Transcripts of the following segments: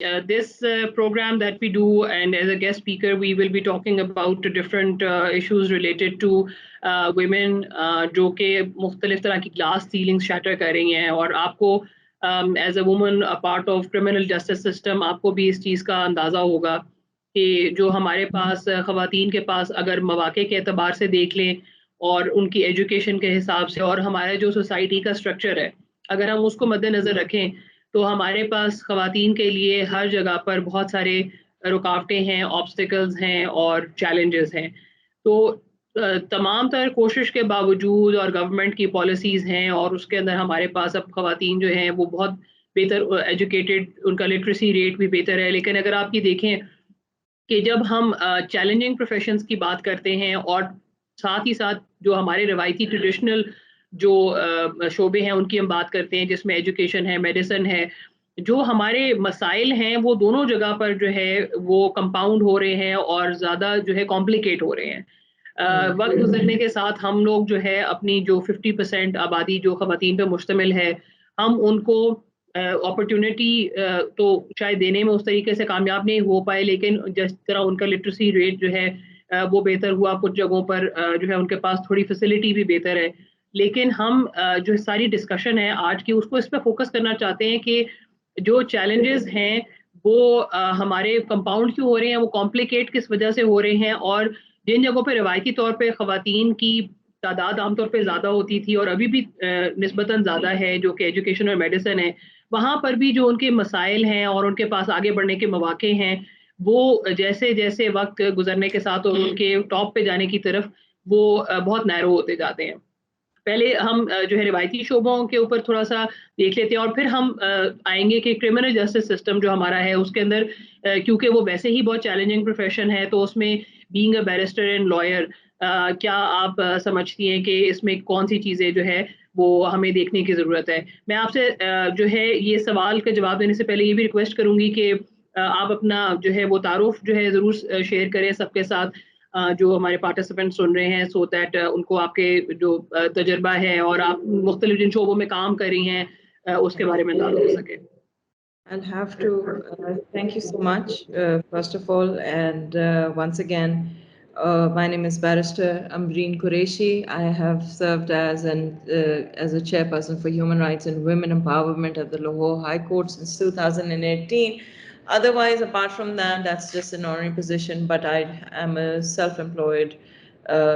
this program that we do, and as a guest speaker, we will be talking about different issues related to women جو کہ مختلف طرح کی glass ceiling shatter کر رہی ہیں. اور آپ کو as a woman part of criminal justice system آپ کو بھی اس چیز کا اندازہ ہوگا کہ جو ہمارے پاس خواتین کے پاس اگر مواقع کے اعتبار سے دیکھ لیں اور ان کی ایجوکیشن کے حساب سے اور ہمارے جو سوسائٹی کا اسٹرکچر ہے اگر ہم اس کو مد نظر رکھیں تو ہمارے پاس خواتین کے لیے ہر جگہ پر بہت سارے رکاوٹیں ہیں, آبسٹیکلز ہیں اور چیلنجز ہیں. تو تمام تر کوشش کے باوجود اور گورنمنٹ کی پالیسیز ہیں اور اس کے اندر ہمارے پاس اب خواتین جو ہیں وہ بہت بہتر ایجوکیٹڈ, ان کا لٹریسی ریٹ بھی بہتر ہے. لیکن اگر آپ یہ دیکھیں کہ جب ہم چیلنجنگ پروفیشنز کی بات کرتے ہیں اور ساتھ ہی ساتھ جو ہمارے روایتی ٹریڈیشنل جو شعبے ہیں ان کی ہم بات کرتے ہیں جس میں ایجوکیشن ہے, میڈیسن ہے, جو ہمارے مسائل ہیں وہ دونوں جگہ پر جو ہے وہ کمپاؤنڈ ہو رہے ہیں اور زیادہ جو ہے کمپلیکیٹ ہو رہے ہیں. وقت گزرنے کے ساتھ ہم لوگ جو ہے اپنی جو 50% آبادی جو خواتین پہ مشتمل ہے ہم ان کو اپرچونٹی تو شاید دینے میں اس طریقے سے کامیاب نہیں ہو پائے, لیکن جس طرح ان کا لٹریسی ریٹ جو ہے وہ بہتر ہوا, کچھ جگہوں پر جو ہے ان کے پاس تھوڑی فیسلٹی بھی بہتر ہے. لیکن ہم جو ساری ڈسکشن ہے آج کی اس کو اس پہ فوکس کرنا چاہتے ہیں کہ جو چیلنجز ہیں وہ ہمارے کمپاؤنڈ کیوں ہو رہے ہیں, وہ کمپلیکیٹ کس وجہ سے ہو رہے ہیں, اور جن جگہوں پہ روایتی طور پہ خواتین کی تعداد عام طور پہ زیادہ ہوتی تھی اور ابھی بھی نسبتاً زیادہ ہے جو کہ ایجوکیشن اور میڈیسن ہے, وہاں پر بھی جو ان کے مسائل ہیں اور ان کے پاس آگے بڑھنے کے مواقع ہیں وہ جیسے جیسے وقت گزرنے کے ساتھ اور ان کے ٹاپ پہ جانے کی طرف وہ بہت نیرو ہوتے جاتے ہیں. پہلے ہم جو ہے روایتی شعبوں کے اوپر تھوڑا سا دیکھ لیتے ہیں اور پھر ہم آئیں گے کہ کرمنل جسٹس سسٹم جو ہمارا ہے اس کے اندر کیونکہ وہ ویسے ہی بہت چیلنجنگ پروفیشن ہے تو اس میں being a barrister and lawyer کیا آپ سمجھتی ہیں کہ اس میں کون سی چیزیں جو ہے وہ ہمیں دیکھنے کی ضرورت ہے. میں آپ سے جو ہے یہ سوال کا جواب دینے سے پہلے یہ بھی ریکویسٹ کروں گی کہ آپ اپنا جو ہے وہ تعارف جو ہے ضرور شیئر کریں سب کے ساتھ جو ہمارے پارٹیسپینٹ سن رہے ہیں, سو دیٹ ان کو آپ کے جو تجربہ ہے اور آپ مختلف جن شعبوں میں کام کر رہی ہیں اس کے بارے میں اندازہ ہو سکے. I'll have to thank you so much, first of all, and once again, my name is Barrister Ambreen Qureshi. I have served as a chairperson for human rights and women empowerment at the Lahore High Court since 2018. Otherwise, apart from that, that's just an honorary position, but I am a self-employed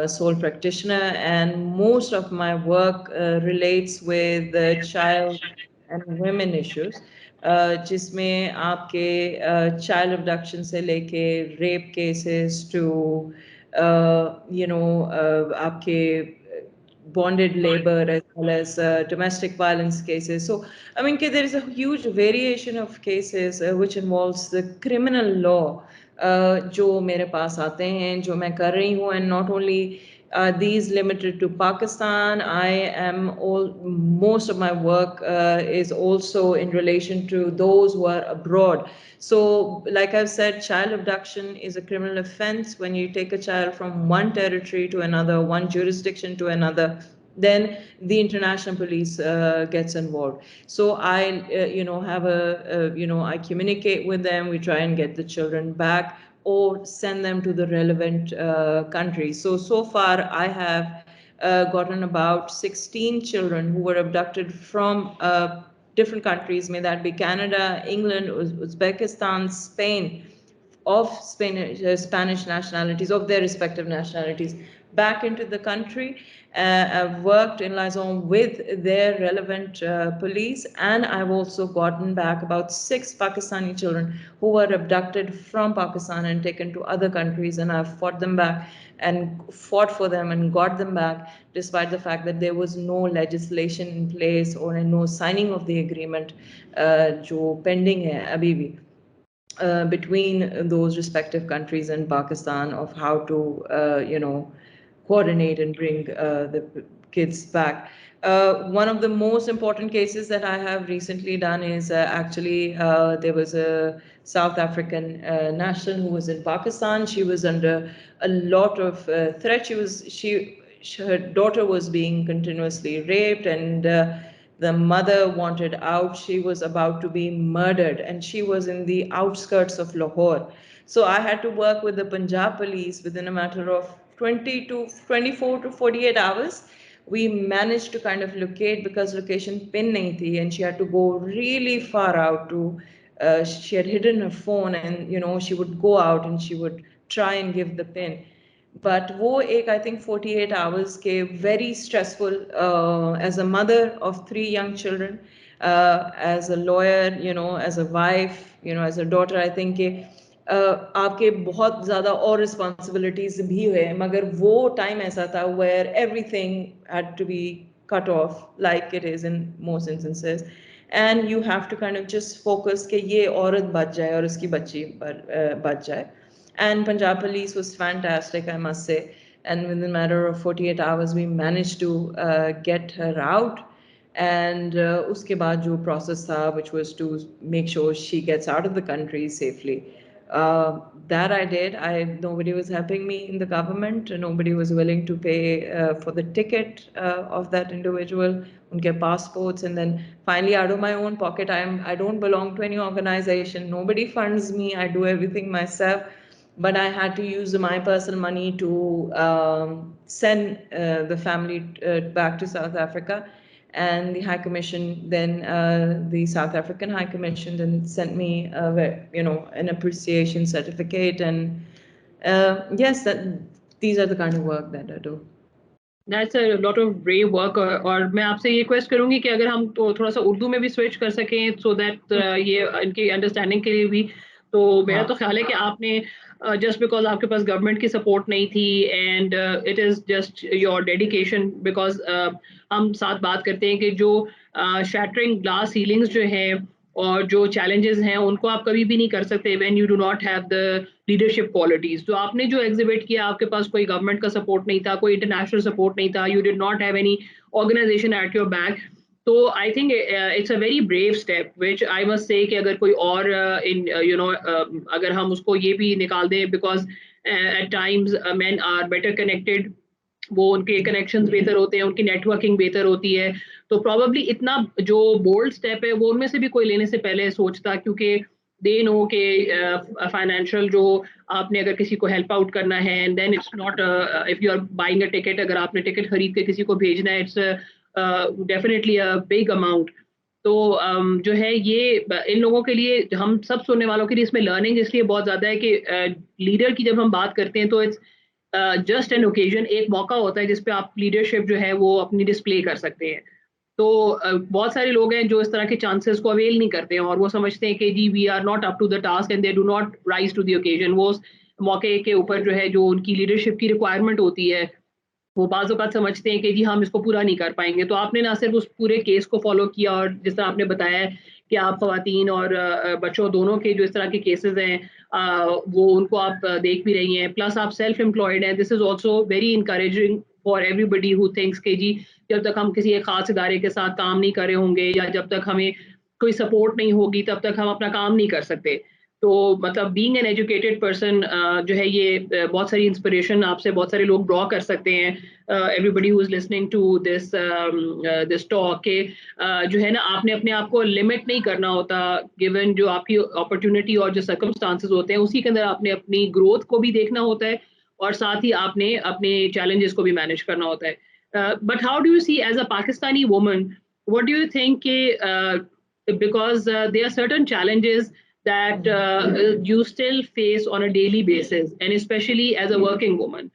sole practitioner, and most of my work relates with child and women issues. جس میں آپ کے child abduction سے لے کے rape cases to آپ کے bonded labor as well as domestic violence cases. So, I mean, there is a huge variation of cases which involves the criminal law جو میرے پاس آتے ہیں, جو میں کر رہی ہوں, and not only these limited to Pakistan. Most of my work is also in relation to those who are abroad. So, like I've said, child abduction is a criminal offense. When you take a child from one territory to another, one jurisdiction to another, then the international police gets involved. So I, I communicate with them. We try and get the children back or send them to the relevant countries. So far, I have gotten about 16 children who were abducted from different countries, may that be Canada, England, Uzbekistan, Spain, of Spanish nationalities, of their respective nationalities, back into the country. I've worked in liaison with their relevant police, and I've also gotten back about 6 Pakistani children who were abducted from Pakistan and taken to other countries, and I've fought them back and fought for them and got them back, despite the fact that there was no legislation in place or no signing of the agreement jo pending hai abhi bhi. Between those respective countries and Pakistan of how to, coordinate and bring the kids back. One of the most important cases that I have recently done is actually there was a South African national who was in Pakistan. She was under a lot of threat. Her daughter was being continuously raped, and The mother wanted out. She was about to be murdered, and she was in the outskirts of Lahore. So I had to work with the Punjab police within a matter of 24 to 48 hours. We managed to kind of locate, because location pin nahi thi, and she had to go really far out to, she had hidden her phone, and she would go out and she would try and give the pin. But wo ek, I think 48 hours ke very stressful, as a mother of 3 young children, as a lawyer, as a wife, as a daughter, I think ke آپ کے بہت زیادہ اور responsibilities بھی ہوئے, مگر وہ time ایسا تھا where everything had to be cut off like it is in most instances, and you have to kind of just focus کہ یہ عورت بچ جائے اور اس کی بچی بچ جائے. And Punjab police was fantastic, I must say, and within a matter of 48 hours we managed to get her out. And uske baad jo process tha, which was to make sure she gets out of the country safely, that I did. Nobody was helping me in the government. Nobody was willing to pay for the ticket of that individual, unke passports, and then finally out of my own pocket. I don't belong to any organization. Nobody funds me. I do everything myself. But I had to use my personal money to send the family back to South Africa. And the High Commission, then the South African High Commission, then sent me an appreciation certificate. And yes, these are the kind of work that I do. That's a lot of brave work. اور میں آپ سے یہ request کروں گی کہ اگر ہم تھوڑا سا اردو میں بھی سوئچ کر سکیں سو دیٹ یہ ان کی انڈرسٹینڈنگ کے لیے بھی. تو میرا تو خیال ہے کہ آپ نے جسٹ بیکاز آپ کے پاس گورنمنٹ کی سپورٹ نہیں تھی and it is just your dedication, because ہم ساتھ بات کرتے ہیں کہ جو شیٹرنگ گلاس سیلنگس جو ہیں اور جو چیلنجز ہیں ان کو آپ کبھی بھی نہیں کر سکتے when you do not have the leadership qualities. تو آپ نے جو ایگزیبٹ کیا, آپ کے پاس کوئی گورنمنٹ کا سپورٹ نہیں تھا, کوئی انٹرنیشنل سپورٹ نہیں تھا, you did not have any organisation at your back. تو I think it's a very brave step which I must say کہ اگر کوئی اور اگر ہم اس کو یہ بھی نکال دیں, because at times men are better connected, وہ ان کے کنیکشنز بہتر ہوتے ہیں, ان کی نیٹ ورکنگ بہتر ہوتی ہے. تو پروبیبلی اتنا جو بولڈ اسٹیپ ہے وہ ان میں سے بھی کوئی لینے سے پہلے سوچتا, کیونکہ دے نو کہ فائنینشیل جو آپ نے اگر کسی کو ہیلپ آؤٹ کرنا ہے, and then it's not if you are buying a ticket, اگر آپ نے ٹکٹ خرید کے کسی کو بھیجنا ہے, it's definitely a big amount. تو جو ہے یہ ان لوگوں کے لیے, ہم سب سننے والوں کے لیے اس میں لرننگ اس لیے بہت زیادہ ہے کہ لیڈر کی جب ہم بات کرتے ہیں تو اٹس جسٹ این اوکیزن, ایک موقع ہوتا ہے جس پہ آپ لیڈرشپ جو ہے وہ اپنی ڈسپلے کر سکتے ہیں. تو بہت سارے لوگ ہیں جو اس طرح کے چانسز کو اویل نہیں کرتے ہیں, اور وہ سمجھتے ہیں کہ جی we are not up to the task and they do not rise to the occasion. وہ موقع کے اوپر جو ہے جو ان کی لیڈرشپ کی ریکوائرمنٹ ہوتی ہے وہ بعض اوقات سمجھتے ہیں کہ جی ہم اس کو پورا نہیں کر پائیں گے. تو آپ نے نہ صرف اس پورے کیس کو فالو کیا, اور جس طرح آپ نے بتایا ہے کہ آپ خواتین اور بچوں دونوں کے جو اس طرح کے کیسز ہیں وہ ان کو آپ دیکھ بھی رہی ہیں, پلس آپ سیلف امپلائڈ ہیں. This is also very encouraging for everybody who thinks کہ جی جب تک ہم کسی ایک خاص ادارے کے ساتھ کام نہیں کر رہے ہوں گے, یا جب تک ہمیں کوئی سپورٹ نہیں ہوگی, تب تک ہم اپنا کام نہیں کر سکتے. تو مطلب بینگ این ایجوکیٹڈ پرسن جو ہے یہ بہت ساری انسپریشن آپ سے بہت سارے لوگ ڈرا کر سکتے ہیں. Everybody who is listening to this talk کہ جو ہے نا آپ نے اپنے آپ کو لمٹ نہیں کرنا ہوتا, گیون جو آپ کی اپرچونٹی اور جو سرکمسٹانسز ہوتے ہیں اسی کے اندر آپ نے اپنی گروتھ کو بھی دیکھنا ہوتا ہے, اور ساتھ ہی آپ نے اپنے چیلنجز کو بھی مینیج کرنا ہوتا ہے. But how do you see as a Pakistani woman, what do you think because there are certain challenges that you still face on a daily basis, and especially as a working woman,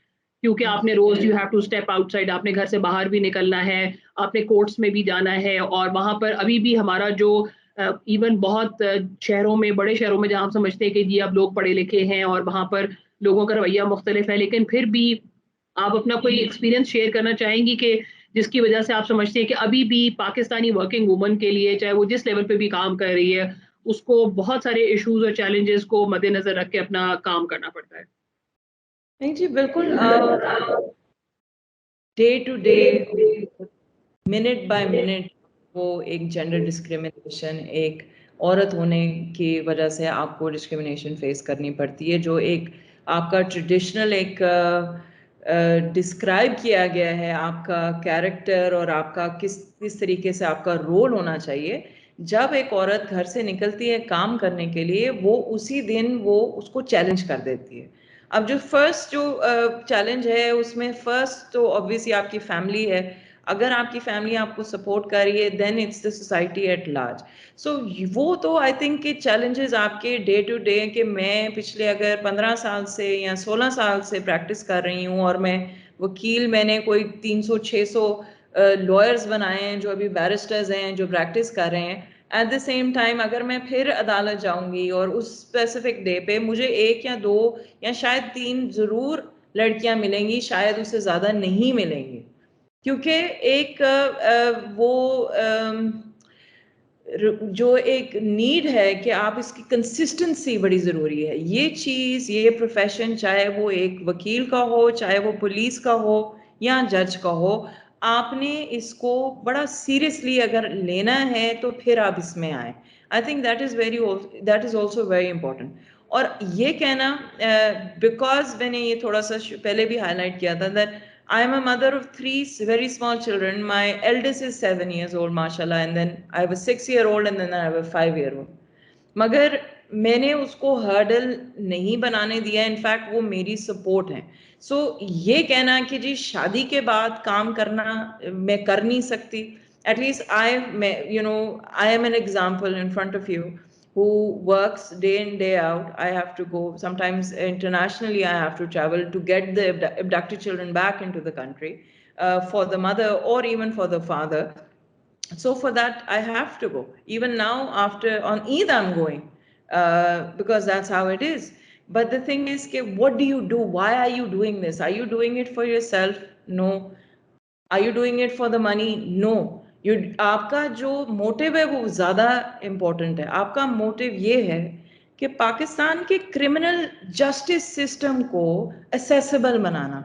کیونکہ آپ نے روز you have to step outside, آپ نے گھر سے باہر بھی نکلنا ہے, آپ نے کورٹس میں بھی جانا ہے, اور وہاں پر ابھی بھی ہمارا جو ایون بہت شہروں میں, بڑے شہروں میں جہاں ہم سمجھتے ہیں کہ جی اب لوگ پڑھے لکھے ہیں اور وہاں پر لوگوں کا رویہ مختلف ہے, لیکن پھر بھی آپ اپنا کوئی ایکسپیرینس شیئر کرنا چاہیں گی کہ جس کی وجہ سے آپ سمجھتے ہیں کہ ابھی بھی پاکستانی ورکنگ وومن کے لیے, چاہے وہ جس لیول پہ بھی کام کر رہی ہے, اس کو بہت سارے ایشوز اور چیلنجز کو مد نظر رکھ کے اپنا کام کرنا پڑتا ہے؟ نہیں جی بالکل, day to day, minute by minute وہ ایک جینڈر ڈسکریمنیشن, ایک عورت ہونے کی وجہ سے آپ کو ڈسکریمنیشن فیس کرنی پڑتی ہے, جو ایک آپ کا ٹریڈیشنل ایک ڈسکرائب کیا گیا ہے آپ کا کیریکٹر اور آپ کا کس طریقے سے آپ کا رول ہونا چاہیے. جب ایک عورت گھر سے نکلتی ہے کام کرنے کے لیے وہ اسی دن وہ اس کو چیلنج کر دیتی ہے. اب جو فرسٹ جو چیلنج ہے اس میں فرسٹ تو obviously آپ کی فیملی ہے. اگر آپ کی فیملی آپ کو سپورٹ کر رہی ہے then it's the society at large. So وہ تو آئی تھنک کہ چیلنجز آپ کے ڈے ٹو ڈے کہ میں پچھلے اگر 15 سال سے یا 16 سال سے پریکٹس کر رہی ہوں اور میں وکیل میں نے کوئی 300-600 لائرز بنائے ہیں جو ابھی بیرسٹرز ہیں جو پریکٹس کر رہے ہیں. ایٹ دا سیم ٹائم اگر میں پھر عدالت جاؤں گی اور اس اسپیسیفک ڈے پہ مجھے 1 یا 2 یا شاید 3 ضرور لڑکیاں ملیں گی, شاید اس سے زیادہ نہیں ملیں گی, کیونکہ ایک وہ جو ایک نیڈ ہے کہ آپ اس کی کنسسٹنسی بڑی ضروری ہے. یہ چیز یہ پروفیشن چاہے وہ ایک وکیل کا ہو چاہے وہ پولیس کا ہو یا جج کا ہو, آپ نے اس کو بڑا سیریسلی اگر لینا ہے تو پھر آپ اس میں آئیں. I think that is also very important. اور یہ کہنا بیکاز میں نے یہ تھوڑا سا پہلے بھی ہائی لائٹ کیا تھا that I am a mother of 3 very small children. My eldest is 7 years old, mashallah, and then I have a 6-year-old and then I have a 5-year-old. مگر میں نے اس کو ہرڈل نہیں بنانے دیا, ان فیکٹ وہ میری سپورٹ ہیں. سو یہ کہنا کہ جی شادی کے بعد کام کرنا میں کر نہیں سکتی, at least I am an example in front of you who works day in day out. I have to go sometimes internationally, I have to travel to get the abducted children back into the country for the mother or even for the father. So for that I have to go. Even now after on Eid I'm going because that's how it is. But the thing is what do you do? Why are you doing this? Are you doing it for yourself? No. Are you doing it for the money? No. آپ کا جو motive ہے وہ زیادہ important ہے. آپ کا motive یہ ہے کہ پاکستان کے کرمنل جسٹس سسٹم کو اسیسیبل بنانا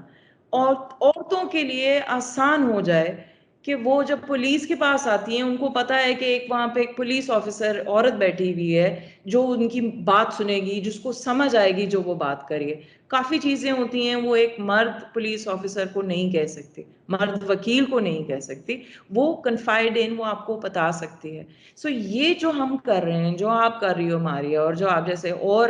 اور عورتوں کے لیے آسان ہو جائے کہ وہ جب پولیس کے پاس آتی ہیں ان کو پتا ہے کہ وہاں پہ ایک پولیس آفیسر عورت بیٹھی ہوئی ہے جو ان کی بات سنے گی, جس کو سمجھ آئے گی جو وہ بات کریے. کافی چیزیں ہوتی ہیں وہ ایک مرد پولیس آفیسر کو نہیں کہہ سکتی, مرد وکیل کو نہیں کہہ سکتی, وہ کنفائڈ ان وہ آپ کو بتا سکتی ہے. سو یہ جو ہم کر رہے ہیں, جو آپ کر رہی ہو ماریا اور جو آپ جیسے اور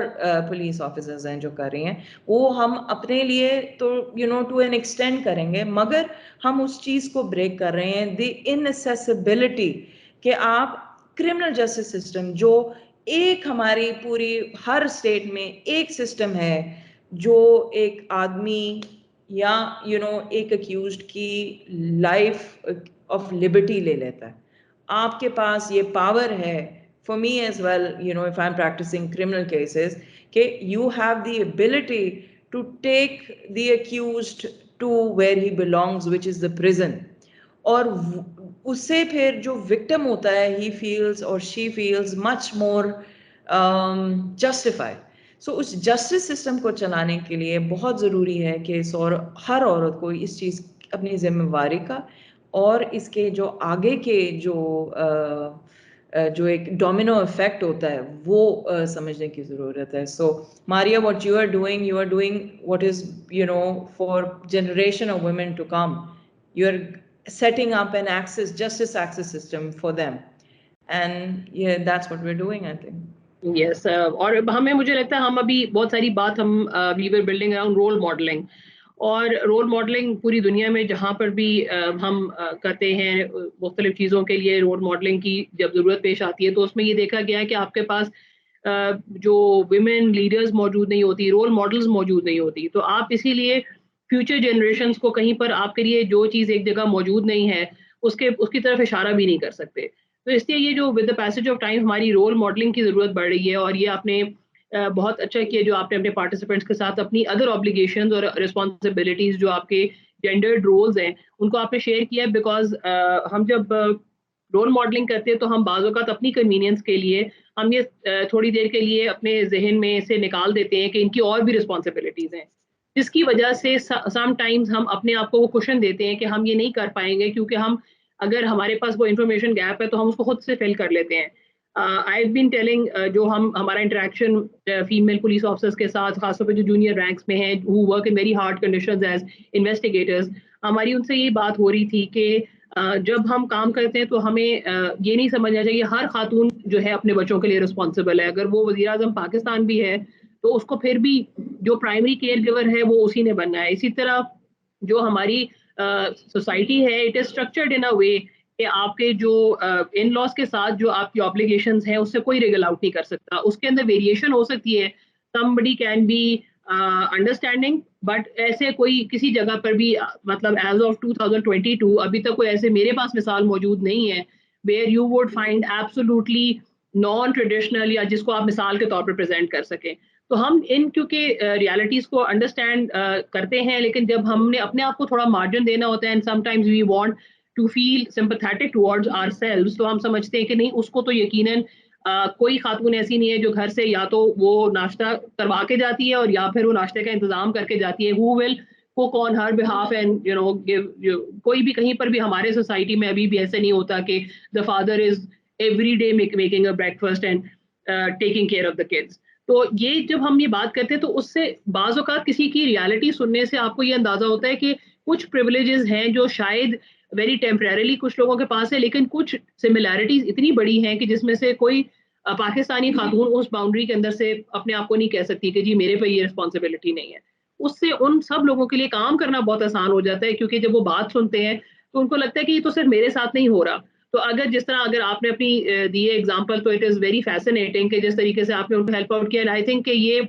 پولیس آفیسرز ہیں جو کر رہی ہیں, وہ ہم اپنے لیے تو ٹو این ایکسٹینڈ کریں گے, مگر ہم اس چیز کو بریک کر رہے ہیں, دی انسیسیبلٹی کہ آپ کرمنل جسٹس سسٹم جو ایک ہماری پوری ہر اسٹیٹ میں ایک سسٹم ہے جو ایک آدمی یا ایک اکیوزڈ کی لائف آف لبرٹی لے لیتا ہے. آپ کے پاس یہ پاور ہے, for me as well, if I'm practicing criminal cases, کہ you have the ability to take the accused to where he belongs, which is the prison. اور اس سے پھر جو وکٹم ہوتا ہے he feels or she feels much more justified. So us justice system کو چلانے کے لیے بہت ضروری ہے کہ ہر عورت کو اس چیز اپنی ذمہ داری کا اور اس کے جو آگے کے جو ایک ڈومینو افیکٹ ہوتا ہے وہ سمجھنے کی ضرورت ہے. سو ماریا, what you are doing what is for generation of women to come. You are setting up an justice access system for them, and yeah, that's what we're doing, I think. یس, اور ہمیں مجھے لگتا ہے ہم ابھی بہت ساری بات ہم وی ور بلڈنگ اراؤنڈ رول ماڈلنگ, اور رول ماڈلنگ پوری دنیا میں جہاں پر بھی ہم کرتے ہیں مختلف چیزوں کے لیے رول ماڈلنگ کی جب ضرورت پیش آتی ہے تو اس میں یہ دیکھا گیا ہے کہ آپ کے پاس جو ویمن لیڈرز موجود نہیں ہوتی, رول ماڈلز موجود نہیں ہوتی, تو آپ اسی لیے فیوچر جنریشنز کو کہیں پر آپ کے لیے جو چیز ایک جگہ موجود نہیں ہے اس کی طرف اشارہ بھی نہیں کر سکتے. تو اس لیے یہ جو with the passage of time ہماری رول ماڈلنگ کی ضرورت بڑھ رہی ہے, اور یہ آپ نے بہت اچھا کیا جو آپ نے اپنے پارٹیسپینٹس کے ساتھ اپنی ادر آبلیگیشنز اور رسپانسبلٹیز جو آپ کے جینڈرڈ رولز ہیں ان کو آپ نے شیئر کیا, بیکاز ہم جب رول ماڈلنگ کرتے ہیں تو ہم بعض اوقات اپنی کنوینئنس کے لیے ہم یہ تھوڑی دیر کے لیے اپنے ذہن میں سے نکال دیتے ہیں کہ ان کی اور بھی رسپانسبلٹیز ہیں, جس کی وجہ سے سم ٹائمز ہم اپنے آپ کو وہ کوشن دیتے ہیں کہ ہم یہ نہیں کر پائیں گے, کیونکہ ہم اگر ہمارے پاس وہ انفارمیشن گیپ ہے تو ہم اس کو خود سے فل کر لیتے ہیں. آئی بین ٹیلنگ جو ہمارا انٹریکشن فیمیل پولیس آفیسرس کے ساتھ خاص طور پہ جو جونیئر رینکس میں ہیں who work in very hard conditions as investigators, ہماری ان سے یہ بات ہو رہی تھی کہ جب ہم کام کرتے ہیں تو ہمیں یہ نہیں سمجھنا چاہیے ہر خاتون جو ہے اپنے بچوں کے لیے رسپانسبل ہے. اگر وہ وزیر اعظم پاکستان بھی ہے تو اس کو پھر بھی جو پرائمری کیئر گیور ہے وہ اسی نے بننا ہے. اسی طرح جو ہماری سوسائٹی ہے اٹ از اسٹرکچرڈ ان اے وے کہ آپ کے جو ان لاس کے ساتھ جو آپ کی آبلیگیشنز ہیں اس سے کوئی ریگل آؤٹ نہیں کر سکتا. اس کے اندر ویریشن ہو سکتی ہے, somebody can be understanding, but ایسے کوئی کسی جگہ پر بھی مطلب ایز آف 2022 ابھی تک کوئی ایسے میرے پاس مثال موجود نہیں ہے where you would find absolutely naan traditional یا جس کو آپ مثال کے طور پر پریزنٹ کر سکیں. تو ہم ان کیونکہ ریالٹیز کو انڈرسٹینڈ کرتے ہیں, لیکن جب ہم نے اپنے آپ کو تھوڑا مارجن دینا ہوتا ہے, and sometimes we want to feel sympathetic towards ourselves, تو ہم سمجھتے ہیں کہ نہیں اس کو تو یقیناً کوئی خاتون ایسی نہیں ہے جو گھر سے یا تو وہ ناشتہ کروا کے جاتی ہے اور یا پھر وہ ناشتے کا انتظام کر کے جاتی ہے. who will cook on her behalf and give کوئی بھی کہیں پر بھی ہمارے سوسائٹی میں ابھی بھی ایسے نہیں ہوتا کہ the father is every day making a breakfast and taking care of the kids. تو یہ جب ہم یہ بات کرتے ہیں تو اس سے بعض اوقات کسی کی ریالٹی سننے سے آپ کو یہ اندازہ ہوتا ہے کہ کچھ پریولیجز ہیں جو شاید ویری ٹیمپریریلی کچھ لوگوں کے پاس ہے, لیکن کچھ سملیرٹیز اتنی بڑی ہیں کہ جس میں سے کوئی پاکستانی خاتون اس باؤنڈری کے اندر سے اپنے آپ کو نہیں کہہ سکتی کہ جی میرے پہ یہ رسپانسبلٹی نہیں ہے. اس سے ان سب لوگوں کے لیے کام کرنا بہت آسان ہو جاتا ہے, کیونکہ جب وہ بات سنتے ہیں تو ان کو لگتا ہے کہ یہ تو صرف میرے ساتھ نہیں ہو رہا. تو اگر جس طرح اگر آپ نے اپنی دی ایگزامپل, تو اٹ از ویری فیسنیٹنگ کہ جس طریقے سے آپ نے ان کو ہیلپ آؤٹ کیا. آئی تھنک کہ یہ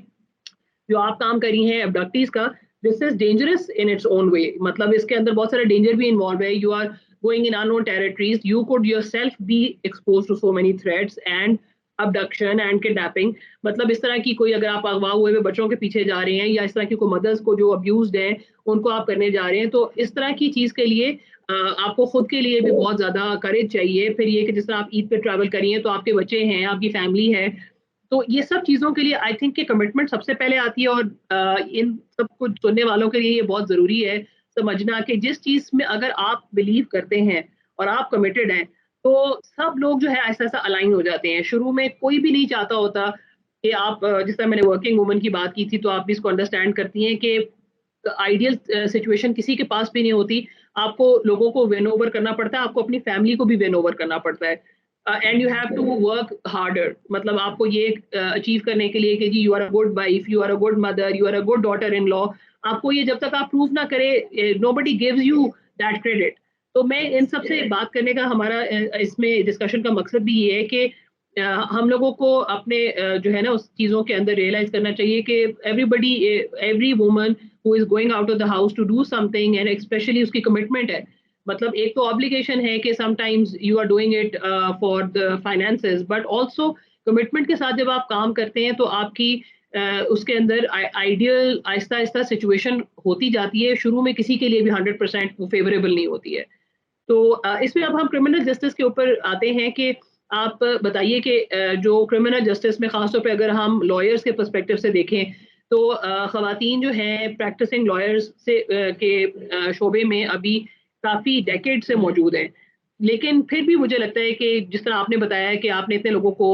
جو آپ کام کری ہیں ابڈکٹیز کا, دس is dangerous in its own وے. مطلب اس کے اندر بہت سارا ڈینجر بھی انوالو ہے. You are going in unknown territories, you could yourself be exposed to so many threats and abduction and kidnapping. مطلب اس طرح کی کوئی اگر آپ اغوا ہوئے بچوں کے پیچھے جا رہے ہیں یا اس طرح کی کوئی مدرس کو جو ابیوزڈ ہیں ان کو آپ کرنے جا رہے ہیں, تو اس طرح کی چیز کے لیے آپ کو خود کے لیے بھی بہت زیادہ کریج چاہیے. پھر یہ کہ جس طرح آپ عید پہ ٹریول کریے تو آپ کے بچے ہیں, آپ کی فیملی ہے, تو یہ سب چیزوں کے لیے آئی تھنک کہ کمٹمنٹ سب سے پہلے آتی ہے. اور ان سب کچھ سننے والوں کے لیے یہ بہت ضروری ہے سمجھنا کہ جس چیز میں اگر آپ بلیو کرتے ہیں اور آپ کمیٹڈ ہیں تو سب لوگ جو ہے ایسا ایسا الائن ہو جاتے ہیں. شروع میں کوئی بھی نہیں چاہتا ہوتا کہ آپ, جس طرح میں نے ورکنگ وومن کی بات کی تھی, تو آپ بھی اس کو انڈرسٹینڈ کرتی ہیں کہ آئیڈیل سچویشن کسی کے پاس بھی نہیں ہوتی. آپ کو لوگوں کو وین اوور کرنا پڑتا ہے, آپ کو اپنی فیملی کو بھی وین اوور کرنا پڑتا ہے. And you have to work harder. مطلب آپ کو یہ اچیو کرنے کے لیے کہ جی you are a good wife, you are a good mother, you are a good daughter in law, آپ کو یہ جب تک آپ پروف نہ کرے nobody gives you that credit. تو میں ان سب سے بات کرنے کا ہمارا اس میں ڈسکشن کا مقصد بھی یہ ہے کہ ہم لوگوں کو اپنے جو ہے نا اس چیزوں کے اندر ریئلائز کرنا چاہیے کہ every woman who is going out of the house to do something, and especially اس کی کمٹمنٹ ہے. مطلب ایک تو آبلیگیشن ہے کہ sometimes you are doing it for the finances, but also commitment کے ساتھ جب آپ کام کرتے ہیں تو آپ کی اس کے اندر آئیڈیل آہستہ آہستہ سچویشن ہوتی جاتی ہے. شروع میں کسی کے لیے بھی 100% فیوریبل نہیں ہوتی ہے. تو اس میں اب ہم کرمنل جسٹس کے اوپر آتے ہیں کہ آپ بتائیے کہ جو کرمنل جسٹس میں خاص طور پہ اگر ہم لائرس کے پرسپیکٹو سے دیکھیں تو خواتین جو ہیں پریکٹسنگ لائرس سے کے شعبے میں ابھی کافی ڈیکیڈ سے موجود ہیں. لیکن پھر بھی مجھے لگتا ہے کہ جس طرح آپ نے بتایا کہ آپ نے اتنے لوگوں کو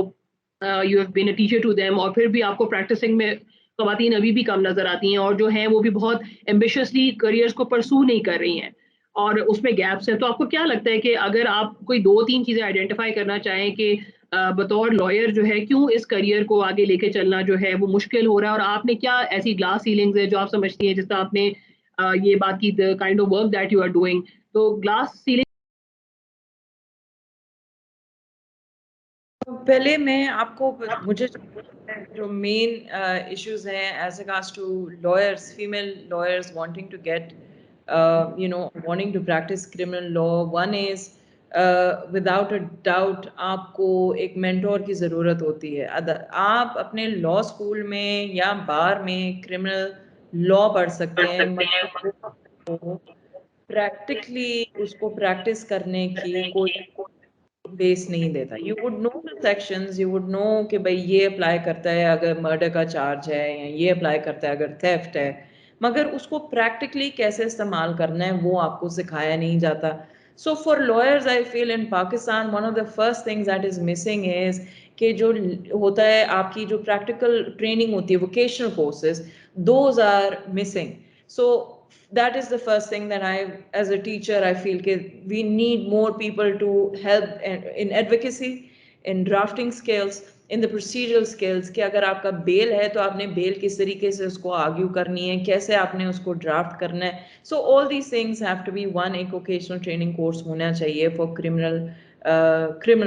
you have been a teacher to them, اور پھر بھی آپ کو پریکٹسنگ میں خواتین ابھی بھی کم نظر آتی ہیں, اور جو ہیں وہ بھی بہت ایمبیشیسلی کریئرس کو پرسو نہیں کر رہی ہیں اور اس میں گیپس ہیں. تو آپ کو کیا لگتا ہے کہ اگر آپ کوئی 2-3 چیزیں آئیڈینٹیفائی کرنا چاہیں کہ بطور لائر جو ہے کیوں اس کریئر کو آگے لے کے چلنا جو ہے وہ مشکل ہو رہا ہے, اور آپ نے کیا ایسی گلاس سیلنگز ہے جو آپ سمجھتی ہیں, جس طرح آپ نے یہ بات کی the kind of work that you are doing, تو گلاس سیلنگ. پہلے میں آپ کو مجھے جو مین ایشوز ہیں as against to lawyers, female lawyers wanting to get wanting to practice criminal law, one is without a doubt آپ کو ایک مینٹور کی ضرورت ہوتی ہے. آپ اپنے لا اسکول میں یا بار میں کرمنل لا پڑھ سکتے ہیں, مگر پریکٹیکلی اس کو پریکٹس کرنے کی کوئی بیس نہیں دیتا. You would know the sections, you would know کہ بھائی یہ اپلائی کرتا ہے اگر مرڈر کا چارج ہے, یا یہ اپلائی کرتا ہے اگر تھیفٹ ہے, مگر اس کو پریکٹیکلی کیسے استعمال کرنا ہے وہ آپ کو سکھایا نہیں جاتا. So for lawyers, I feel in Pakistan, one of the first things that is missing is کہ جو ہوتا ہے آپ کی جو پریکٹیکل ٹریننگ ہوتی ہے vocational courses, those are missing. So that is the first thing that I, as a teacher, I feel کہ we need more people to help in advocacy, in drafting skills, in the procedural skills, کہ اگر آپ کا بیل ہے تو آپ نے بیل کس طریقے سے اس کو آرگیو کرنی ہے, کیسے آپ نے اس کو ڈرافٹ کرنا ہے. So all these things have to be one, ایک vocational training course ہونا چاہیے for criminal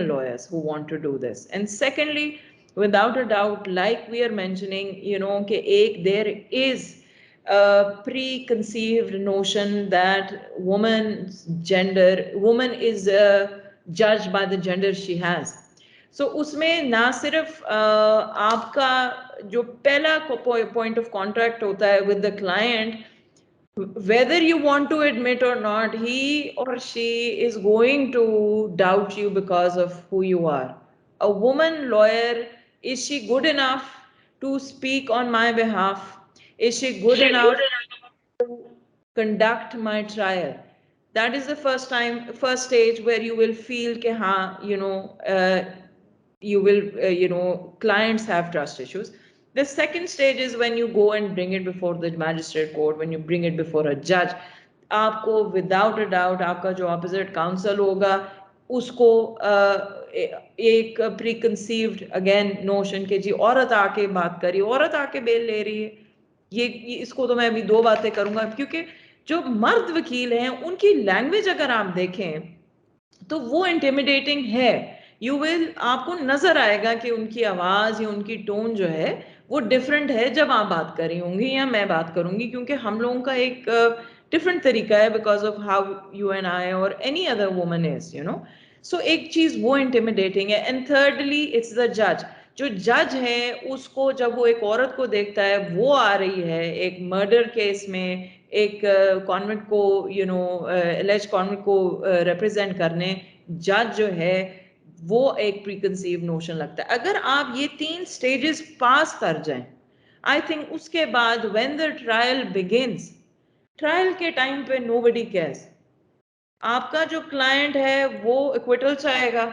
lawyers who want to do this. And secondly, without a doubt, like we are mentioning, کہ there is a preconceived notion that woman is judged by the gender she has. So اس میں نہ صرف آپ کا جو پہلا point of contact ہوتا ہے with the client, whether you want to admit or not, he or she is going to doubt you because of who you are. A woman lawyer, is she good enough to speak on my behalf? Is she good enough to conduct my trial? That is the first stage where you will feel کہ ہاں, clients have trust issues. The second stage is when you go and bring it before the magistrate court, when you bring it before a judge. آپ کو without a doubt آپ کا جو opposite counsel ہوگا اس کو ایک preconceived again notion کہ جی عورت آ کے بات کری, عورت آ کے بیل لے رہی ہے. یہ اس کو تو میں ابھی 2 باتیں کروں گا, کیونکہ جو مرد وکیل ہیں ان کی لینگویج اگر آپ دیکھیں تو وہ انٹیمیڈیٹنگ ہے. آپ کو نظر آئے گا کہ ان کی آواز یا ان کی ٹون جو ہے وہ ڈفرینٹ ہے جب آپ بات کر رہی ہوں گی یا میں بات کروں گی, کیونکہ ہم لوگوں کا ایک ڈفرینٹ طریقہ ہے because of how you and I اور اینی ادر وومن از, سو ایک چیز وہ انٹیمیڈیٹنگ ہے. اینڈ تھرڈلی اٹس دا جج. جو جج ہے اس کو جب وہ ایک عورت کو دیکھتا ہے, وہ آ رہی ہے ایک مرڈر کیس میں ایک کانوینٹ کو اللیج کانوینٹ کو ریپرزینٹ کرنے, جج جو ہے وہ ایک پریکنسیو نوشن لگتا ہے. اگر آپ یہ 3 سٹیجز پاس کر جائیں, آئی تھنک اس کے بعد when the trial begins, trial کے ٹائم پہ nobody cares. آپ کا جو کلائنٹ ہے وہ ایکویٹل چاہے گا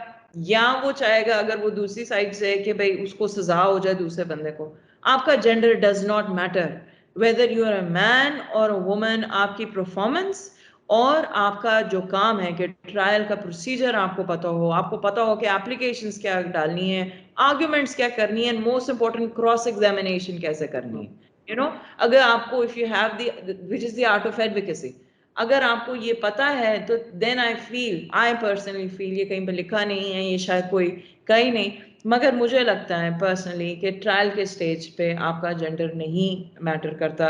یا وہ چاہے گا اگر وہ دوسری سائڈ سے کہ بھائی اس کو سزا ہو جائے دوسرے بندے کو. آپ کا gender does not matter, whether you are a man or a woman, آپ کی پرفارمنس اور آپ کا جو کام ہے کہ ٹرائل کا پروسیجر آپ کو پتا ہو, آپ کو پتا ہو کہ اپلیکیشنز کیا ڈالنی ہے, آرگیومنٹس کیا کرنی ہے, موسٹ امپورٹنٹ کراس ایگزامینیشن کیسے کرنی ہے. اگر آپ کو if you have which is the art of advocacy, اگر آپ کو یہ پتا ہے تو then I personally feel, یہ کہیں پہ لکھا نہیں ہے, یہ شاید کوئی کہیں نہیں, مگر مجھے لگتا ہے پرسنلی کہ ٹرائل کے سٹیج پہ آپ کا جینڈر نہیں میٹر کرتا,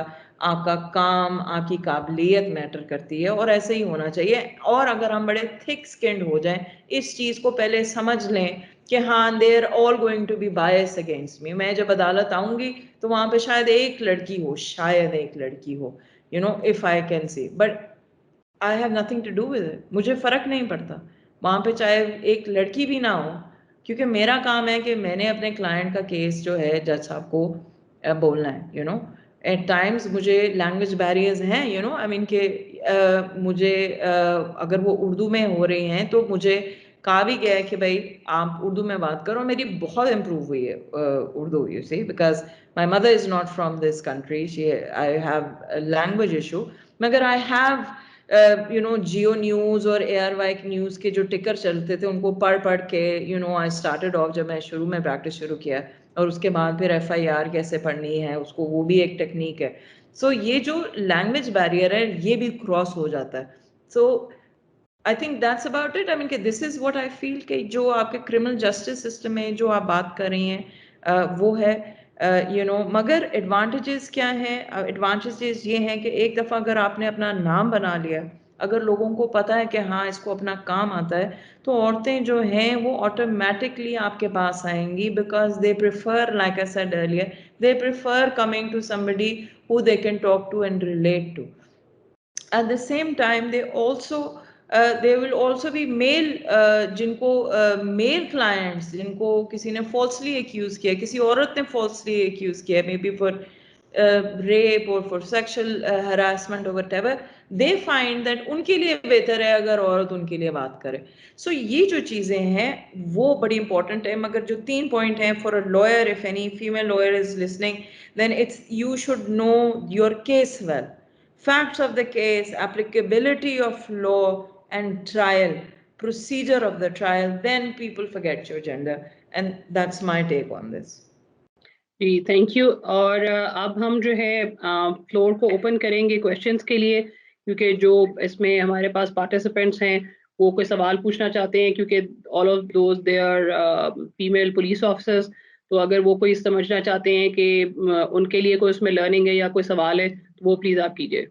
آپ کا کام, آپ کی قابلیت میٹر کرتی ہے, اور ایسے ہی ہونا چاہیے. اور اگر ہم بڑے تھک سکنڈ ہو جائیں, اس چیز کو پہلے سمجھ لیں کہ ہاں they are all going to be biased against me. میں جب عدالت آؤں گی تو وہاں پہ شاید ایک لڑکی ہو, شاید ایک لڑکی ہو, if I can see, but I have nothing to do with it. مجھے فرق نہیں پڑتا وہاں پہ چاہے ایک لڑکی بھی نہ ہو, کیونکہ میرا کام ہے کہ میں نے اپنے کلائنٹ کا کیس جو ہے جج صاحب کو بولنا ہے. ایٹ ٹائمز مجھے لینگویج بیریئرز ہیں, I mean کہ مجھے اگر وہ اردو میں ہو رہی ہیں تو مجھے کہا بھی گیا ہے کہ بھائی آپ اردو میں بات کرو. میری بہت امپروو ہوئی ہے Urdu, you see, because my mother is not from this country. I have a language issue. مگر I have جیو نیوز اور اے آر وائی نیوز کے جو ٹکر چلتے تھے ان کو پڑھ کے I started off, جب میں شروع میں پریکٹس شروع کیا, اور اس کے بعد پھر FIR کیسے پڑھنی ہے اس کو, وہ بھی ایک ٹیکنیک ہے. سو یہ جو لینگویج بیریئر ہے یہ بھی کراس ہو جاتا ہے. سو I think that's about it. I mean کہ this is what I feel کہ جو آپ کے کرمنل جسٹس سسٹم میں جو آپ بات کر رہی ہیں وہ ہے. مگر ایڈوانٹیجز کیا ہیں؟ ایڈوانٹیجز یہ ہیں کہ ایک دفعہ اگر آپ نے اپنا نام بنا لیا, اگر لوگوں کو پتا ہے کہ ہاں اس کو اپنا کام آتا ہے, تو عورتیں جو ہیں وہ آٹومیٹکلی آپ کے پاس آئیں گی, because they prefer, like I said earlier, they prefer coming to somebody who they can talk to and relate to. At the same time, there will also be male, جن کو male clients, جن کو کسی نے falsely accuse کیا, کسی عورت نے falsely accuse کیا, maybe for rape or for sexual harassment or whatever, they find that ان کے لیے بہتر ہے اگر عورت ان کے لیے بات کرے. So یہ جو چیزیں ہیں وہ بڑی امپورٹنٹ ہے. مگر جو 3 پوائنٹ ہیں for a lawyer, if any female lawyer is listening, then it's you should know your case well. Facts of the case, applicability of law and trial, procedure of the trial, then people forget your gender. And that's my take on this. جی thank you. اور اب ہم جو ہے floor کو open کریں گے questions کے لیے, کیونکہ جو اس میں ہمارے پاس پارٹیسپینٹس ہیں وہ کوئی سوال پوچھنا چاہتے ہیں, کیونکہ all of those they are female police officers. تو اگر وہ کوئی سمجھنا چاہتے ہیں کہ ان کے لیے کوئی اس میں لرننگ ہے یا کوئی سوال ہے تو وہ پلیز آپ کیجیے.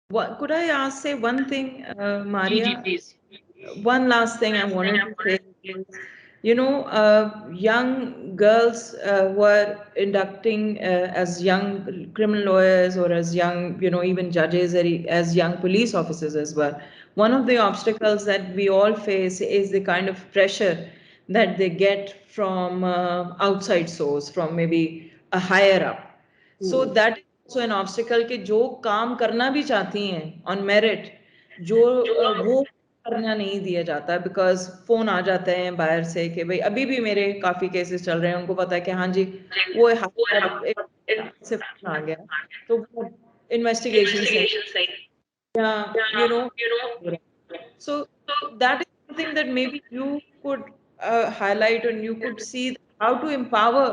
Could I ask, say one thing, Maria? جی please. One last thing I wanted to say is, you know, young girls who are inducting as young criminal lawyers or as young, you know, even judges, as young police officers as well. One of the obstacles that we all face is the kind of pressure that they get from outside source, from maybe a higher up. So that is also an obstacle کہ جو کام کرنا بھی چاہتی ہیں on merit, جو وہ کرنا نہیں دیا جاتا بیکاز فون آ جاتے ہیں باہر سے کہ بھائی ابھی بھی میرے کافی کیسز چل رہے ہیں, ان کو پتا ہے کہ ہاں جی وہ سے فون آ گیا تو انویسٹیگیشن سے you know. So that is something that maybe you could highlight, and you could see how to empower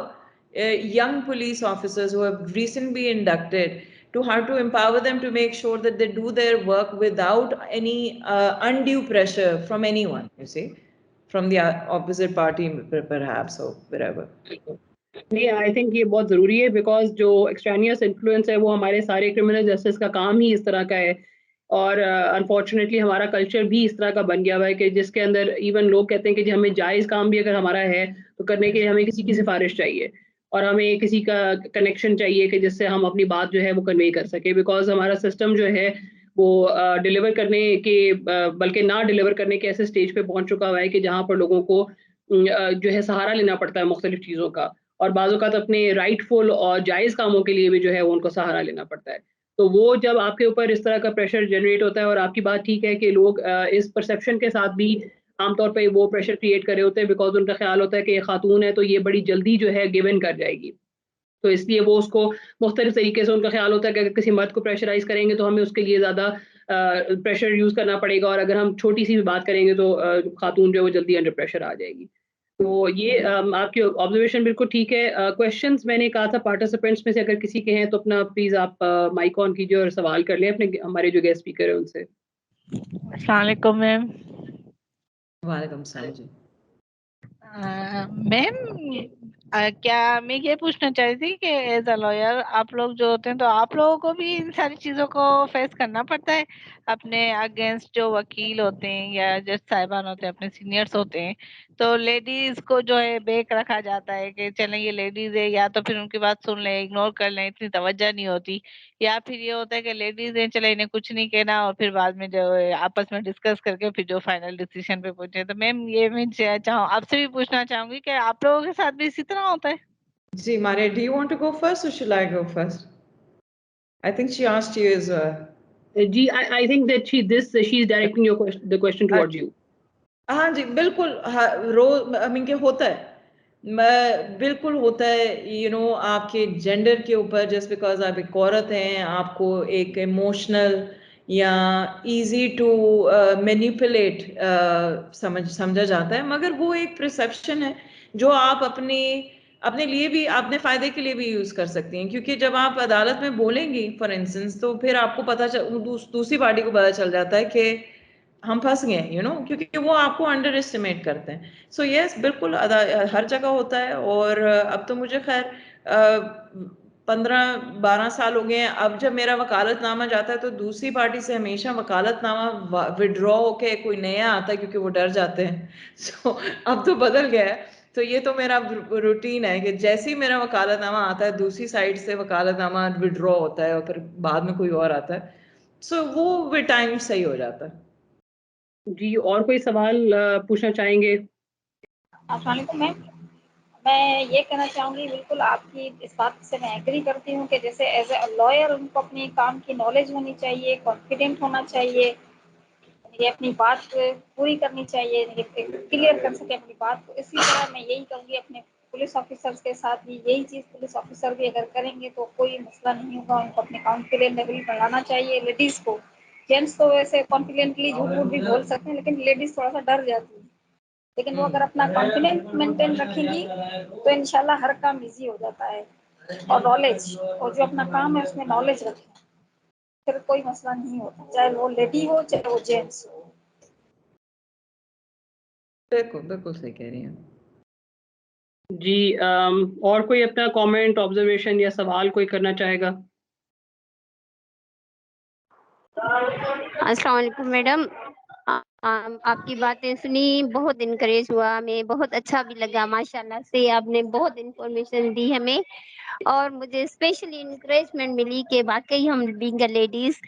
young police officers who have recently been inducted, to how to empower them to make sure that they do their work without any undue pressure from anyone, you see, from the opposite party perhaps or wherever. نہیں, I think یہ بہت ضروری ہے, because جو extraneous influence ہے وہ ہمارے سارے کرمنل جسٹس کا کام ہی اس طرح کا ہے, اور انفارچونیٹلی ہمارا کلچر بھی اس طرح کا بن گیا ہوا ہے کہ جس کے اندر ایون لوگ کہتے ہیں کہ ہمیں جائز کام بھی اگر ہمارا ہے تو کرنے کے لیے ہمیں کسی کی سفارش چاہیے, اور ہمیں کسی کا کنیکشن چاہیے کہ جس سے ہم اپنی بات جو ہے وہ کنوے کر سکیں, بیکاز ہمارا سسٹم جو ہے وہ ڈلیور کرنے کے بلکہ نہ ڈلیور کرنے کے ایسے اسٹیج پہ پہنچ چکا ہوا ہے کہ جہاں پر لوگوں کو جو ہے سہارا لینا پڑتا ہے مختلف چیزوں کا, اور بعض اوقات اپنے رائٹ فل اور جائز کاموں کے لیے بھی جو ہے ان کو سہارا لینا پڑتا ہے. تو وہ جب آپ کے اوپر اس طرح کا پریشر جنریٹ ہوتا ہے, اور آپ کی بات ٹھیک ہے کہ لوگ اس پرسیپشن کے ساتھ بھی عام طور پہ وہ پریشر کریٹ کر رہے ہوتے ہیں, بیکاز ان کا خیال ہوتا ہے کہ یہ خاتون ہے تو یہ بڑی جلدی جو ہے گیو ان کر جائے گی, تو اس لیے وہ اس کو مختلف طریقے سے ان کا خیال ہوتا ہے کہ اگر کسی مرد کو پریشرائز کریں گے تو ہمیں اس کے لیے زیادہ پریشر یوز کرنا پڑے گا, اور اگر ہم چھوٹی سی بھی بات کریں گے تو خاتون جو ہے وہ جلدی انڈر پریشر آ جائے گی. تو یہ آپ کی آبزرویشن بالکل ٹھیک ہے. کویشچنس میں نے کہا تھا پارٹیسپینٹس میں سے اگر کسی کے ہیں تو اپنا پلیز آپ مائک آن کیجیے اور سوال کر لیں اپنے ہمارے جو گیسٹ اسپیکر ہیں ان سے. السلام علیکم میم. وعلیکم السلام جی. میم کیا میں یہ پوچھنا چاہتی تھی کہ ایز اے لائر آپ لوگ جو ہوتے ہیں تو آپ لوگوں کو بھی ان ساری چیزوں کو فیس کرنا پڑتا ہے اپنے اگینسٹ جو وکیل ہوتے ہیں یا جج صاحبان ہوتے ہیں, اپنے سینئرس ہوتے ہیں, تو لیڈیز کو جو ہے بیک رکھا جاتا ہے کہ چلیں یہ لیڈیز ہے, یا تو پھر ان کی بات سن لیں, اگنور کر لیں, اتنی توجہ نہیں ہوتی, یا پھر یہ ہوتا ہے کہ لیڈیز ہیں چلے انہیں کچھ نہیں کہنا, اور پھر بعد میں جو آپس میں ڈسکس کر کے پھر جو فائنل ڈیسیژن پہ پہنچے. تو میم یہ میں چاہوں آپ سے بھی پوچھنا چاہوں گی کہ آپ لوگوں کے ساتھ بھی اسی طرح ہوتا ہے؟ جی Maria, do you want to go first or should I go first? I think she asked you as G I think that she is directing the question towards you. ہاں جی بالکل کہ ہوتا ہے, بالکل ہوتا ہے. یو نو آپ کے جینڈر کے اوپر جسٹ بیکاز آپ ایک عورت ہیں آپ کو ایک ایموشنل یا ایزی ٹو مینیپولیٹ سمجھا جاتا ہے, مگر وہ ایک پرسیپشن ہے جو آپ اپنے لیے بھی اپنے فائدے کے لیے بھی یوز کر سکتی ہیں. کیونکہ جب آپ عدالت میں بولیں گی فار انسٹنس تو پھر آپ کو دوسری پارٹی کو پتہ چل جاتا ہے کہ ہم پھنس گئے ہیں, کیونکہ وہ آپ کو انڈر اسٹیمیٹ کرتے ہیں. سو یس بالکل ہر جگہ ہوتا ہے. اور اب تو مجھے خیر 15-12 سال ہو گئے ہیں. اب جب میرا وکالت نامہ جاتا ہے تو دوسری پارٹی سے ہمیشہ وکالت نامہ وڈرا ہو کے کوئی نیا آتا ہے کیونکہ وہ ڈر جاتے ہیں. سو اب تو بدل گیا ہے. تو یہ تو میرا روٹین ہے کہ جیسے ہی میرا وکالت نامہ آتا ہے دوسری سائڈ سے وکالت نامہ وڈرا ہوتا ہے اور پھر بعد میں کوئی اور آتا ہے. سو وہ ٹائم صحیح ہو جاتا ہے. جی اور کوئی سوال پوچھنا چاہیں گے؟ السلام علیکم میم. میں یہ کہنا چاہوں گی بالکل آپ کی اس بات سے میں ایگری کرتی ہوں کہ جیسے ایز اے لائر ان کو اپنے کام کی نالج ہونی چاہیے، کانفیڈنٹ ہونا چاہیے، یہ اپنی بات پوری کرنی چاہیے، کلیئر کر سکے اپنی بات کو. اسی طرح میں یہی کہوں گی اپنے پولیس آفیسرس کے ساتھ بھی یہی چیز پولیس آفیسر بھی اگر کریں گے تو کوئی مسئلہ نہیں ہوگا. ان کو اپنے کانفیڈنٹ لیول بڑھانا چاہیے. لیڈیز کو، جینٹس تو ویسے کانفیڈنٹلی جھوٹ بھی بول سکتے ہیں لیکن لیڈیز تھوڑا سا ڈر جاتی ہے، لیکن وہ اگر اپنا کانفیڈنس مینٹین رکھیں گی تو انشاءاللہ ہر کام ایزی ہو جاتا ہے. اور نالج، اور جو اپنا کام ہے اس میں نالج رکھیں پھر کوئی مسئلہ نہیں ہوتا، چاہے وہ لیڈی ہو چاہے وہ جینٹس ہو. بالکل بالکل صحیح کہہ رہی ہیں. جی اور کوئی اپنا کامنٹ، آبزرویشن یا سوال کوئی کرنا چاہے گا؟ السلام علیکم میڈم، آپ کی باتیں سنی، بہت انکریج ہوا، ہمیں بہت اچھا بھی لگا. ماشاءاللہ سے آپ نے بہت انفارمیشن دی ہمیں، اور مجھے اسپیشلی انکریجمنٹ ملی کہ واقعی ہم بینگ اے لیڈیز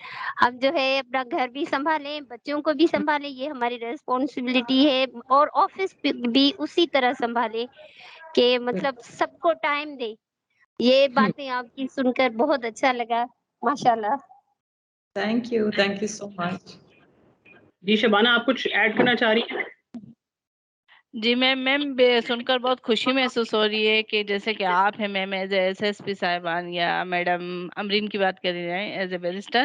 اب جو ہے اپنا گھر بھی سنبھالیں، بچوں کو بھی سنبھالیں، یہ ہماری ریسپانسبلٹی ہے، اور آفس بھی اسی طرح سنبھالیں کہ مطلب سب کو ٹائم دے. یہ باتیں آپ کی سن کر بہت اچھا لگا، ماشاءاللہ. تھینک یو سو مچ. جی شبانہ، آپ کچھ ایڈ کرنا چاہ رہی ہیں؟ جی میم سن کر بہت خوشی محسوس ہو رہی ہے کہ جیسے کہ آپ ہیں ma'am as A S S P صاحبان، یا میڈم امرین کی بات کر رہی ہیں ایز اے بیرسٹر،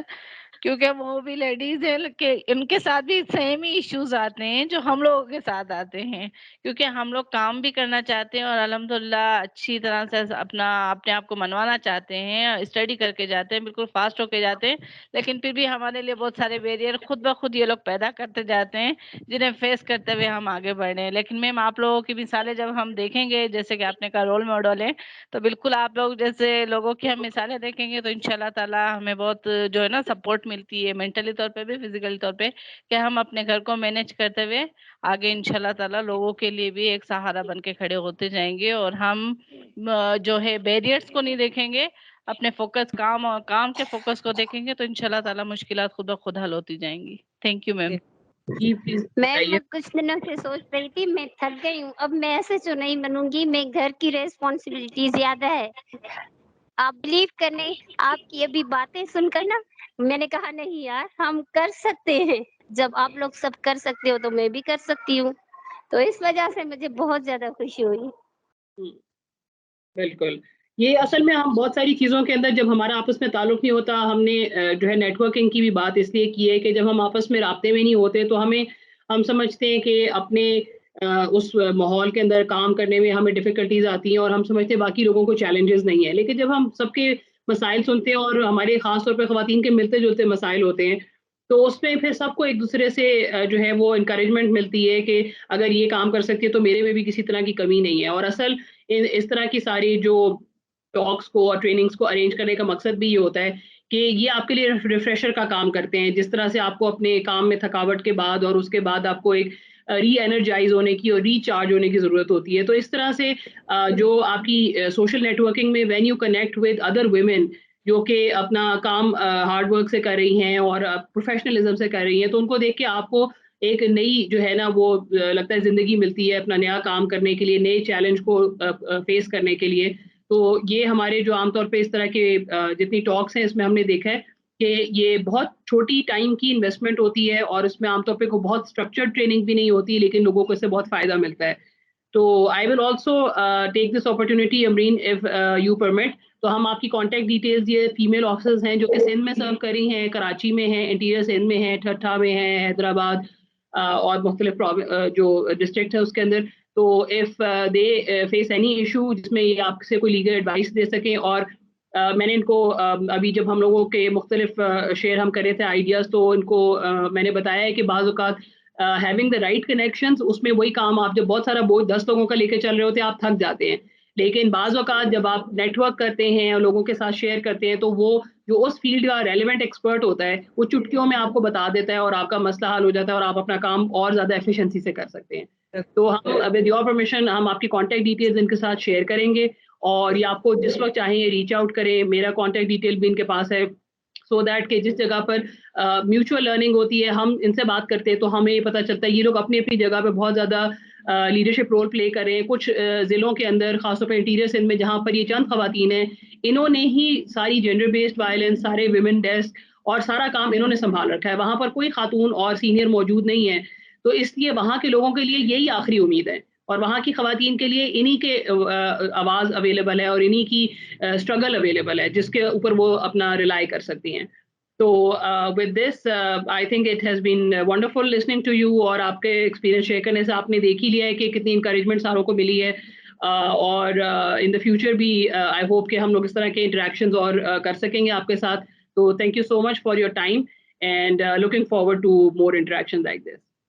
کیونکہ وہ بھی لیڈیز ہیں کہ ان کے ساتھ بھی سیم ہی ایشوز آتے ہیں جو ہم لوگوں کے ساتھ آتے ہیں، کیونکہ ہم لوگ کام بھی کرنا چاہتے ہیں اور الحمدللہ اچھی طرح سے اپنے آپ کو منوانا چاہتے ہیں، اسٹڈی کر کے جاتے ہیں، بالکل فاسٹ ہو کے جاتے ہیں، لیکن پھر بھی ہمارے لیے بہت سارے بیریئر خود بخود یہ لوگ پیدا کرتے جاتے ہیں جنہیں فیس کرتے ہوئے ہم آگے بڑھ رہے ہیں. لیکن میم آپ لوگوں کی مثالیں جب ہم دیکھیں گے، جیسے کہ آپ نے کہا رول ماڈل ہے، تو بالکل آپ لوگ جیسے لوگوں کی ہم مثالیں دیکھیں گے تو انشاءاللہ تعالی ہمیں بہت جو ہے نا سپورٹ ملتی ہے، مینٹلی طور پہ بھی فزیکلی طور پہ، کہ ہم اپنے گھر کو مینج کرتے ہوئے آگے انشاءاللہ تعالی لوگوں کے لیے بھی ایک سہارا بن کے کھڑے ہوتے جائیں گے. اور ہم جو ہے بیریئرز کو نہیں دیکھیں گے، اپنے فوکس کام کے فوکس کو دیکھیں گے تو انشاءاللہ تعالی مشکلات خود بخود حل ہوتی جائیں گی. Thank you ma'am. جی پلیز میم بتائیے. کچھ دنوں سے سوچ رہی تھی، میں تھک گئی ہوں، اب میں ایسے جو نہیں بنوں گی، میں گھر کی ریسپانسبلٹی زیادہ ہے. آپ بلیو کرنے، آپ کی ابھی باتیں سن کر نا میں نے کہا نہیں یار ہم کر سکتے ہیں، جب آپ لوگ سب کر سکتے ہو تو میں بھی کر سکتی ہوں، تو اس وجہ سے مجھے بہت زیادہ خوشی ہوئی. بالکل، یہ اصل میں ہم بہت ساری چیزوں کے اندر جب ہمارا آپس میں تعلق نہیں ہوتا، ہم نے جو ہے نیٹ ورکنگ کی بھی بات اس لیے کی ہے کہ جب ہم آپس میں رابطے میں نہیں ہوتے تو ہم سمجھتے ہیں کہ اپنے اس ماحول کے اندر کام کرنے میں ہمیں ڈیفیکلٹیز آتی ہیں اور ہم سمجھتے ہیں باقی لوگوں کو چیلنجز نہیں ہیں. لیکن جب ہم سب کے مسائل سنتے ہیں اور ہمارے خاص طور پہ خواتین کے ملتے جلتے مسائل ہوتے ہیں تو اس میں پھر سب کو ایک دوسرے سے جو ہے وہ انکریجمنٹ ملتی ہے کہ اگر یہ کام کر سکتی ہے تو میرے میں بھی کسی طرح کی کمی نہیں ہے. اور اصل اس طرح کی ساری جو ٹاکس کو اور ٹریننگز کو ارینج کرنے کا مقصد بھی یہ ہوتا ہے کہ یہ آپ کے لیے ریفریشر کا کام کرتے ہیں. جس طرح سے آپ کو اپنے کام میں تھکاوٹ کے بعد اور اس کے بعد آپ کو ایک ری انرجائز ہونے کی اور ری چارج ہونے کی ضرورت ہوتی ہے، تو اس طرح سے جو آپ کی سوشل نیٹ ورکنگ میں when you connect with other women جو کہ اپنا کام ہارڈ ورک سے کر رہی ہیں اور پروفیشنلزم سے کر رہی ہیں، تو ان کو دیکھ کے آپ کو ایک نئی جو ہے نا وہ لگتا ہے زندگی ملتی ہے اپنا نیا کام کرنے کے لیے، نئے چیلنج کو فیس کرنے کے لیے. تو یہ ہمارے جو عام طور پہ اس طرح کے جتنی ٹاکس ہیں اس میں ہم نے دیکھا ہے کہ یہ بہت چھوٹی ٹائم کی انویسٹمنٹ ہوتی ہے اور اس میں عام طور پہ کوئی بہت اسٹرکچرڈ ٹریننگ بھی نہیں ہوتی، لیکن لوگوں کو اس سے بہت فائدہ ملتا ہے. تو I will also take this opportunity Amreen if you permit. تو ہم آپ کی کانٹیکٹ ڈیٹیلز، یہ فیمیل آفیسرز ہیں جو کہ سندھ میں سرو کر رہی ہیں، کراچی میں ہیں، انٹیریئر سندھ میں ہیں، ٹھٹھا میں ہیں، حیدرآباد اور مختلف جو ڈسٹرکٹ ہے اس کے اندر. تو if they face any issue جس میں یہ آپ سے کوئی لیگل ایڈوائس دے سکیں، اور میں نے ان کو ابھی جب ہم لوگوں کے مختلف شیئر ہم کرے تھے آئیڈیاز تو ان کو میں نے بتایا ہے کہ بعض اوقات ہیونگ دا رائٹ کنیکشنز، اس میں وہی کام آپ جب بہت سارا بوجھ 10 لوگوں کا لے کے چل رہے ہوتے ہیں آپ تھک جاتے ہیں، لیکن بعض اوقات جب آپ نیٹ ورک کرتے ہیں اور لوگوں کے ساتھ شیئر کرتے ہیں تو وہ جو اس فیلڈ کا ریلیونٹ ایکسپرٹ ہوتا ہے وہ چٹکیوں میں آپ کو بتا دیتا ہے اور آپ کا مسئلہ حل ہو جاتا ہے اور آپ اپنا کام اور زیادہ ایفیشنسی سے کر سکتے ہیں. تو ہم ود یور پرمیشن ہم آپ کی کانٹیکٹ ڈیٹیلز ان کے ساتھ شیئر کریں گے، اور یہ آپ کو جس وقت چاہیں ریچ آؤٹ کریں. میرا کانٹیکٹ ڈیٹیل بھی ان کے پاس ہے، سو دیٹ کہ جس جگہ پر میوچل لرننگ ہوتی ہے ہم ان سے بات کرتے ہیں تو ہمیں یہ پتہ چلتا ہے یہ لوگ اپنی اپنی جگہ پہ بہت زیادہ لیڈرشپ رول پلے کریں. کچھ ضلعوں کے اندر خاص طور پہ انٹیریئر سندھ میں جہاں پر یہ چند خواتین ہیں, انہوں نے ہی ساری جینڈر بیسڈ وائلنس, سارے ویمن ڈیسک اور سارا کام انہوں نے سنبھال رکھا ہے. وہاں پر کوئی خاتون اور سینئر موجود نہیں ہے, تو اس لیے وہاں کے لوگوں کے لیے یہی آخری امید ہے, اور وہاں کی خواتین کے لیے انہی کے آواز اویلیبل ہے اور انہی کی اسٹرگل اویلیبل ہے جس کے اوپر وہ اپنا ریلائی کر سکتی ہیں. تو with this I think it has been wonderful listening to you, اور آپ کے ایکسپیرینس شیئر کرنے سے آپ نے دیکھ ہی لیا ہے کہ کتنی انکریجمنٹ ساروں کو ملی ہے, اور ان دا فیوچر بھی آئی ہوپ کہ ہم لوگ اس طرح کے انٹریکشنز اور کر سکیں گے آپ کے ساتھ. تو thank you so much for your time, and looking forward to more interactions like this.